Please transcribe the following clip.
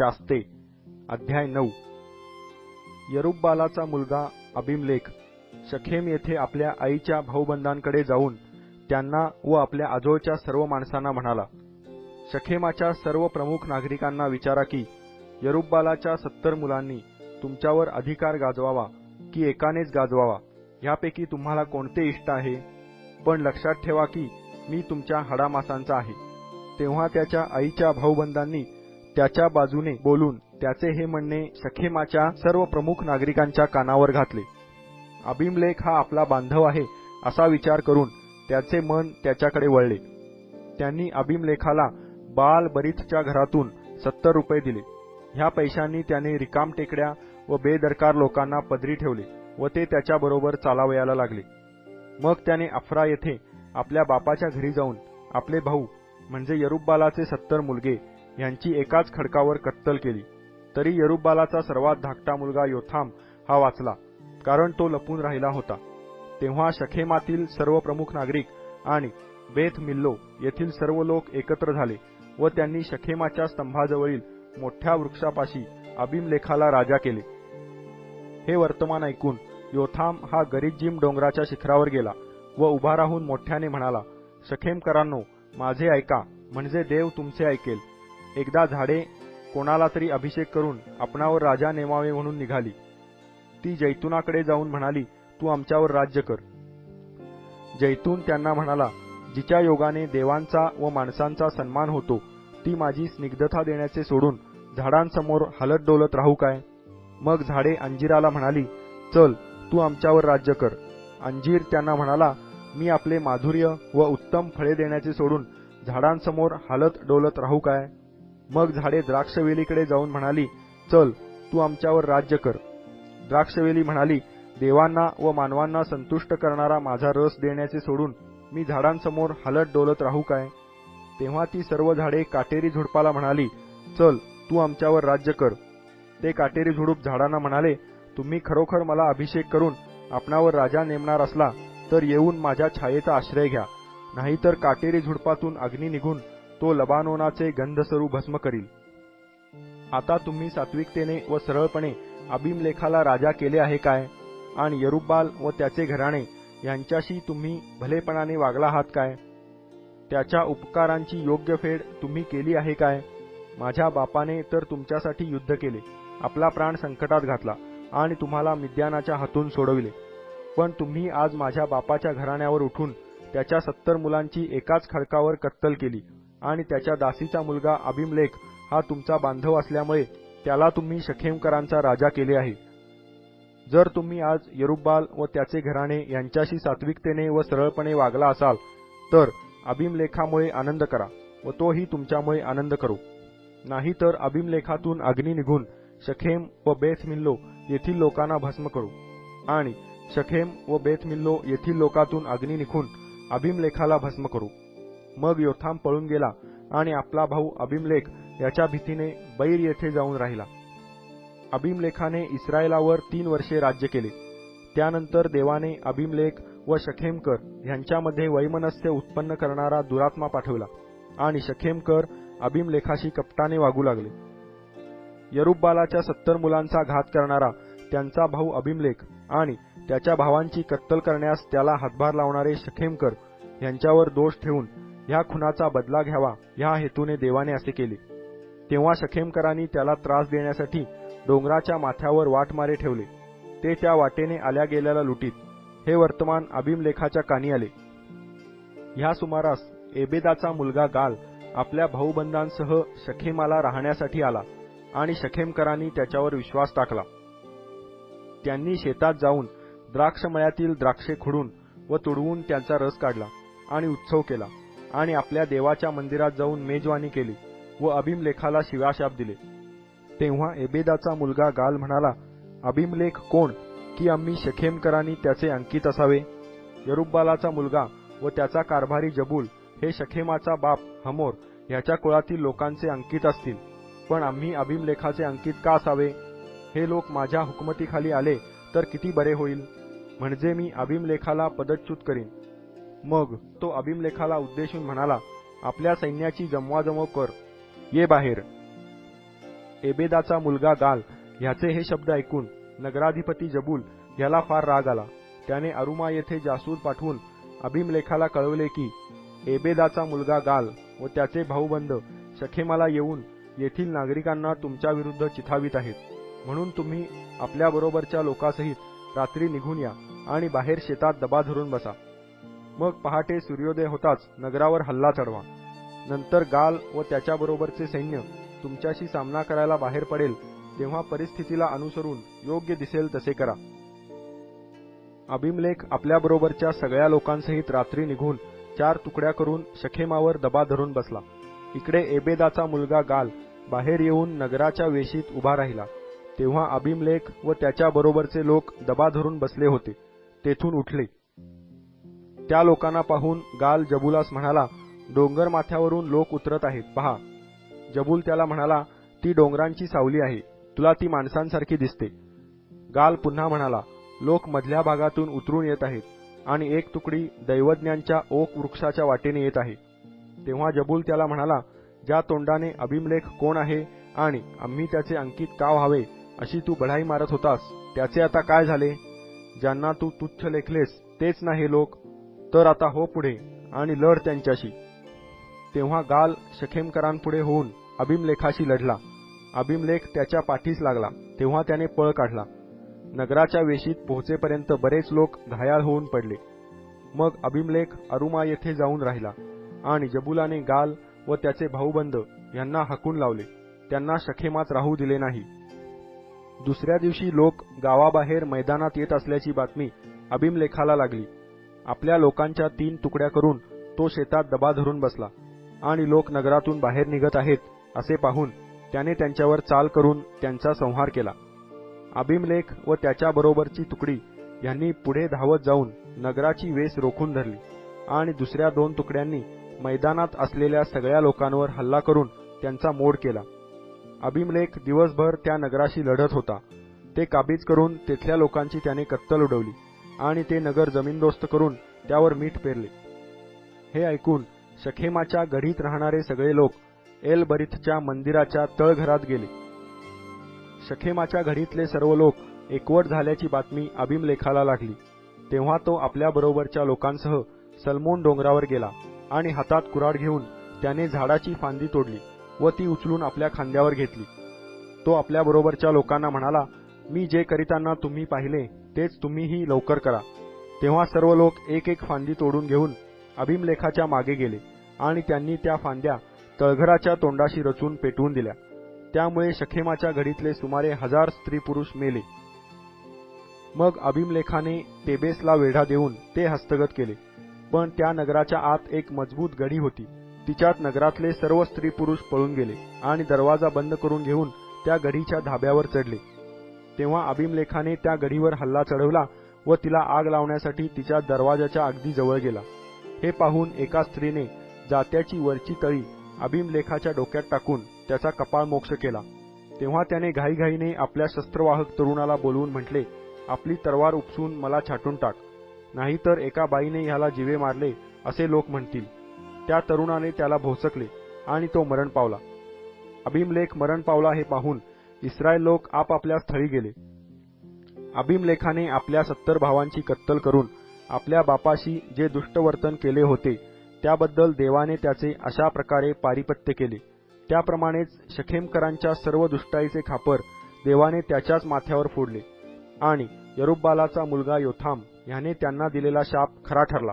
शास्ते अध्याय 9. यरुब्बालाचा मुलगा अबिमलेख शखेम येथे आपल्या आईच्या भाऊबंधांकडे जाऊन त्यांना व आपल्या आजोळच्या सर्व माणसांना म्हणाला, शखेमाच्या सर्व प्रमुख नागरिकांना विचारा की यरुब्बालाच्या 70 मुलांनी तुमच्यावर अधिकार गाजवावा की एकानेच गाजवावा, ह्यापैकी तुम्हाला कोणते इष्ट आहे? पण लक्षात ठेवा की मी तुमच्या हाडामासांचा आहे. तेव्हा त्याच्या आईच्या भाऊबंधांनी त्याच्या बाजूने बोलून त्याचे हे म्हणणे शखेमाच्या सर्व प्रमुख नागरिकांच्या कानावर घातले. अबिमलेख हा आपला बांधव आहे असा विचार करून त्याचे मन त्याच्याकडे वळले. त्यांनी अबिमलेखाला बाल बरीतच्या घरातून 70 रुपये दिले. ह्या पैशांनी त्याने रिकामटेकड्या व बेदरकार लोकांना पदरी ठेवले व ते त्याच्याबरोबर चालावयाला लागले. मग त्याने अफरा येथे आपल्या बापाच्या घरी जाऊन आपले भाऊ म्हणजे यरुब्बालाचे 70 मुलगे यांची एकाच खडकावर कत्तल केली. तरी यरुब्बालाचा सर्वात धाकटा मुलगा योथाम हा वाचला, कारण तो लपून राहिला होता. तेव्हा शखेमातील सर्व प्रमुख नागरिक आणि बेथ मिल्लो येथील सर्व लोक एकत्र झाले व त्यांनी शखेमाच्या स्तंभाजवळील मोठ्या वृक्षापाशी अबिमलेखाला राजा केले. हे वर्तमान ऐकून योथाम हा गरिज्जीम डोंगराच्या शिखरावर गेला व उभा राहून मोठ्याने म्हणाला, शखेमकरांनो, माझे ऐका, म्हणजे देव तुमचे ऐकेल. एकदा झाडे कोणाला तरी अभिषेक करून आपणावर राजा नेमावे म्हणून निघाली. ती जैतुनाकडे जाऊन म्हणाली, तू आमच्यावर राज्य कर. जैतून त्यांना म्हणाला, जिच्या योगाने देवांचा व माणसांचा सन्मान होतो ती माझी स्निग्धता देण्याचे सोडून झाडांसमोर हलत डोलत राहू काय? मग झाडे अंजिराला म्हणाली, चल, तू आमच्यावर राज्य कर. अंजीर त्यांना म्हणाला, मी आपले माधुर्य व उत्तम फळे देण्याचे सोडून झाडांसमोर हलत डोलत राहू काय? मग झाडे द्राक्षवेलीकडे जाऊन म्हणाली, चल, तू आमच्यावर राज्य कर. द्राक्षवेली म्हणाली, देवांना व मानवांना संतुष्ट करणारा माझा रस देण्याचे सोडून मी झाडांसमोर हलत डोलत राहू काय? तेव्हा ती सर्व झाडे काटेरी झुडपाला म्हणाली, चल, तू आमच्यावर राज्य कर. ते काटेरी झुडूप झाडांना म्हणाले, तुम्ही खरोखर मला अभिषेक करून आपणावर राजा नेमणार असला तर येऊन माझ्या छायेचा आश्रय घ्या, नाहीतर काटेरी झुडपातून अग्नी निघून तो लबानोनाचे गंधसरू भस्म करील. आता तुम्ही सात्विकतेने व सरळपणे अबिमलेखाला राजा केले आहे काय? आणि यरुब्बाल व त्याचे घराणे यांच्याशी तुम्ही भलेपणाने वागला आहात काय? त्याच्या उपकारांची योग्य फेड तुम्ही केली आहे काय? माझ्या बापाने तर तुमच्यासाठी युद्ध केले, आपला प्राण संकटात घातला आणि तुम्हाला मिद्यानाच्या हातून सोडविले. पण तुम्ही आज माझ्या बापाच्या घराण्यावर उठून त्याच्या 70 मुलांची एकाच खडकावर कत्तल केली आणि त्याच्या दासीचा मुलगा अबिमलेख हा तुमचा बांधव असल्यामुळे त्याला तुम्ही शखेमकरांचा राजा केले आहे. जर तुम्ही आज यरुब्बाल व त्याचे घराणे यांच्याशी सात्विकतेने व सरळपणे वागला असाल तर अबिमलेखामुळे आनंद करा व तोही तुमच्यामुळे आनंद करो. नाही तर अबिमलेखातून अग्नी निघून शखेम व बेथ मिल्लो येथील लोकांना भस्म करू. आणि शखेम व बेथ मिल्लो येथील लोकातून अग्नी निघून अबिमलेखाला भस्म करू. मग योथाम पळून गेला आणि आपला भाऊ अबिमलेख याच्या भीतीने बैर येथे जाऊन राहिला. अबिमलेखाने इस्रायलावर 3 वर्षे राज्य केले. त्यानंतर देवाने अबिमलेख व शखेमकर यांच्यामध्ये वैमनस्य उत्पन्न करणारा दुरात्मा पाठवला आणि शखेमकर अबिमलेखाशी कपटाने वागू लागले. यरुब्बालाच्या 70 मुलांचा घात करणारा त्यांचा भाऊ अबिमलेख आणि त्याच्या भावांची कत्तल करण्यास त्याला हातभार लावणारे शखेमकर यांच्यावर दोष ठेवून ह्या खुनाचा बदला घ्यावा ह्या हेतूने देवाने असे केले. तेव्हा शखेमकरांनी त्याला त्रास देण्यासाठी डोंगराच्या माथ्यावर वाटमारे ठेवले. ते त्या वाटेने आल्या गेल्याला लुटीत. हे वर्तमान अबिमलेखाच्या कानी आले. ह्या सुमारास एबेदाचा मुलगा गाल आपल्या भाऊबंधांसह शखेमाला राहण्यासाठी आला आणि शखेमकरांनी त्याच्यावर विश्वास टाकला. त्यांनी शेतात जाऊन द्राक्षमळ्यातील द्राक्षे खुडून व तुडवून त्यांचा रस काढला आणि उत्सव केला आणि आपल्या देवाच्या मंदिरात जाऊन मेजवानी केली व अबिमलेखाला शिव्याशाप दिले. तेव्हा एबेदाचा मुलगा गाल म्हणाला, अबिमलेख कोण की आम्ही शखेमकरांनी त्याचे अंकित असावे? यरुब्बालाचा मुलगा व त्याचा कारभारी जबूल हे शखेमाचा बाप हमोर ह्याच्या कुळातील लोकांचे अंकित असतील, पण आम्ही अबिमलेखाचे अंकित का असावे? हे लोक माझ्या हुकमतीखाली आले तर किती बरे होईल, म्हणजे मी अबिमलेखाला पदच्युत करीन. मग तो अबिमलेखाला उद्देशून म्हणाला, आपल्या सैन्याची जमवाजमव कर, ये बाहेर. एबेदाचा मुलगा गाल ह्याचे हे शब्द ऐकून नगराधिपती जबूल याला फार राग आला. त्याने अरुमा येथे जासूस पाठवून अबीमेलेखाला कळवले की एबेदाचा मुलगा गाल व त्याचे भाऊबंद शखेमाला येऊन येथील नागरिकांना तुमच्या विरुद्ध चिथावित आहेत. म्हणून तुम्ही आपल्याबरोबरच्या लोकांसहित रात्री निघून या आणि बाहेर शेतात दबा धरून बसा. मग पहाटे सूर्योदय होताच नगरावर हल्ला चढवा. नंतर गाल व त्याच्याबरोबरचे सैन्य तुमच्याशी सामना करायला बाहेर पडेल तेव्हा परिस्थितीला अनुसरून योग्य दिसेल तसे करा. अबीमेलेक आपल्याबरोबरच्या सगळ्या लोकांसहित रात्री निघून 4 तुकड्या करून शखेमावर दबा धरून बसला. इकडे एबेदाचा मुलगा गाल बाहेर येऊन नगराच्या वेशीत उभा राहिला. तेव्हा अबीमेलेक व त्याच्याबरोबरचे लोक दबा धरून बसले होते. तेथून उठले. त्या लोकांना पाहून गाल जबूलास म्हणाला, डोंगर माथ्यावरून लोक उतरत आहेत पहा. जबूल त्याला म्हणाला, ती डोंगरांची सावली आहे, तुला ती माणसांसारखी दिसते. गाल पुन्हा म्हणाला, लोक मधल्या भागातून उतरून येत आहेत आणि एक तुकडी दैवज्ञांच्या ओक वृक्षाच्या वाटेने येत आहे. तेव्हा जबूल त्याला म्हणाला, ज्या तोंडाने अबीमेलेक कोण आहे आणि आम्ही त्याचे अंकित का व्हावे अशी तू बढाई मारत होतास, त्याचे आता काय झाले? ज्यांना तू तुच्छ लेखलेस तेच ना हे लोक? तर आता हो पुढे आणि लढ त्यांच्याशी. तेव्हा गाल शखेमकरांपुढे होऊन अबीमेलेखाशी लढला. अबीमेलेक त्याच्या पाठीस लागला. तेव्हा त्याने पळ काढला. नगराच्या वेशीत पोहोचेपर्यंत बरेच लोक घायाळ होऊन पडले. मग अबीमेलेक अरुमा येथे जाऊन राहिला आणि जबुलाने गाल व त्याचे भाऊबंद यांना हाकून लावले. त्यांना शखेमात राहू दिले नाही. दुसऱ्या दिवशी लोक गावाबाहेर मैदानात येत असल्याची बातमी अबीमेलेखाला लागली. आपल्या लोकांच्या 3 तुकड्या करून तो शेतात दबा धरून बसला आणि लोक नगरातून बाहेर निघत आहेत असे पाहून त्याने त्यांच्यावर चाल करून त्यांचा संहार केला. अबीमेलेक व त्याच्याबरोबरची तुकडी यांनी पुढे धावत जाऊन नगराची वेस रोखून धरली आणि दुसऱ्या 2 तुकड्यांनी मैदानात असलेल्या सगळ्या लोकांवर हल्ला करून त्यांचा मोड केला. अबीमेलेक दिवसभर त्या नगराशी लढत होता. ते काबीज करून तेथल्या लोकांची त्याने कत्तल उडवली आणि ते नगर जमीनदोस्त करून त्यावर मीठ पेरले. हे ऐकून शखेमाच्या गढीत राहणारे सगळे लोक एल बरीथच्या मंदिराच्या तळघरात गेले. शखेमाच्या घडीतले सर्व लोक एकवट झाल्याची बातमी अबीमेलेखाला लागली. तेव्हा तो आपल्याबरोबरच्या लोकांसह सल्मोन डोंगरावर गेला आणि हातात कुऱ्हाड घेऊन त्याने झाडाची फांदी तोडली व ती उचलून आपल्या खांद्यावर घेतली. तो आपल्याबरोबरच्या लोकांना म्हणाला, मी जे करीताना तुम्ही पाहिले तेच तुम्हीही लवकर करा. तेव्हा सर्व लोक एक एक फांदी तोडून घेऊन अबीमेलेखाच्या मागे गेले आणि त्यांनी त्या फांद्या तळघराच्या तोंडाशी रचून पेटवून दिल्या. त्यामुळे शखेमाच्या घडीतले सुमारे 1000 स्त्री पुरुष मेले. मग अबीमेलेखाने तेबेसला वेढा देऊन ते हस्तगत केले. पण त्या नगराच्या आत एक मजबूत गढी होती. तिच्यात नगरातले सर्व स्त्री पुरुष पळून गेले आणि दरवाजा बंद करून घेऊन त्या गढीच्या धाब्यावर चढले. तेव्हा अबीमेलेखाने त्या गढीवर हल्ला चढवला व तिला आग लावण्यासाठी तिच्या दरवाजाच्या अगदी जवळ गेला. हे पाहून एका स्त्रीने जात्याची वरची तळी अबीमेलेखाच्या डोक्यात टाकून त्याचा कपाळ मोक्ष केला. तेव्हा त्याने घाईघाईने आपल्या शस्त्रवाहक तरुणाला बोलवून म्हटले, आपली तलवार उपसून मला छाटून टाक, नाहीतर एका बाईने ह्याला जीवे मारले असे लोक म्हणतील. त्या तरुणाने त्याला भोसकले आणि तो मरण पावला. अबीमेलेक मरण पावला हे पाहून इस्रायल लोक आपापल्या स्थळी गेले. अबीमेलेखाने आपल्या 70 भावांची कत्तल करून आपल्या बापाशी जे दुष्टवर्तन केले होते त्याबद्दल देवाने त्याचे अशा प्रकारे पारिपत्य केले. त्याप्रमाणेच शखेमकरांच्या सर्व दुष्टाईचे खापर देवाने त्याच्याच माथ्यावर फोडले आणि यरुब्बालाचा मुलगा योथाम ह्याने त्यांना दिलेला शाप खरा ठरला.